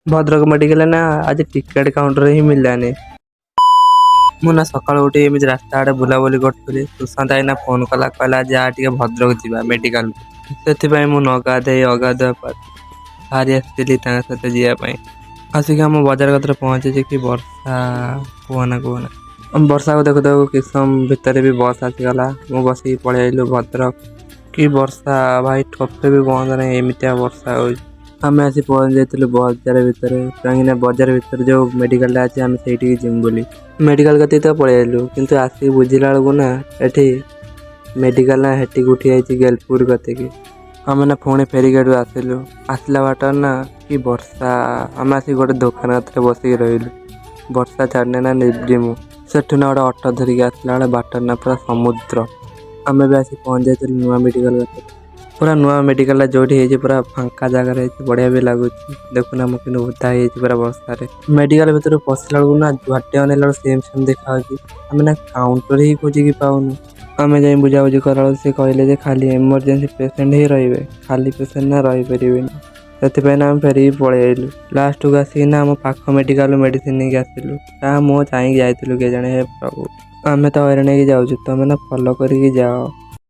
Bhadrak medical ना आज ticket counter ही मिललानी। मुझे सकाल उठी एमती रास्ता आड़े बुलाबुली करी सुशांत आईना फोन कला कहला जा टे भद्रक जा मेडिकल से न गाधे अगाधुआ बाहरी आसती सहित जावाई आसिक आम बजार कतर पहुंचे कि वर्षा कहना कहना वर्षा को देखु देखु किस समय भितर भी बस आसीगला मु बस पलि आइलु भद्रक कि वर्षा भाई ठोपे भी बंद नहीं एमतिया वर्षा हो आम आसी पहुंच जाइलु बजार भितर कहीं बजार भितर जो मेडिकल अच्छे आम से जिम बोली मेडिकल कति तो पलि आइलु किंतु आसिक बुझिला बेलू ना एठी मेडिकल ना हेटी उठी आई गेलपुर कति आम ना पुणी फेरिक आसिलु आसला बाट ना कि वर्षा आम आसिक गोटे दुकान कतर बसिक रही वर्षा छाड़ने ना जिमु सेठू ना गोटे अटो धरिक आसला बेले बाट ना पूरा समुद्र आम भी आसी पहुंच जाइलु नुआ मेडिकल कतर पूरा नुआ मेडिकल जो पूरा फांका जगार बढ़िया भी लगुच देखुना मुझे ओदा पूरा वर्षा मेडिकल भर पशिला बेलू ना जुआटे अनेला सेम सेम देखा आम ना काउंटर ही खोजिक पाऊनु आम जा बुझाबुझी करा से कहले खाली इमरजेंसी पेसेंट ही रे खाली पेसेंट ना रही पारे से आम फेर पलि आइलु लास्ट को आसिक आम पाख मेडिकल मेडिसिन नहीं आसिलु मुँह चाहिए जाइलु के जाने हे प्रभु आम तो हईराण जाऊँ तुम ना फॉलो करके जाओ।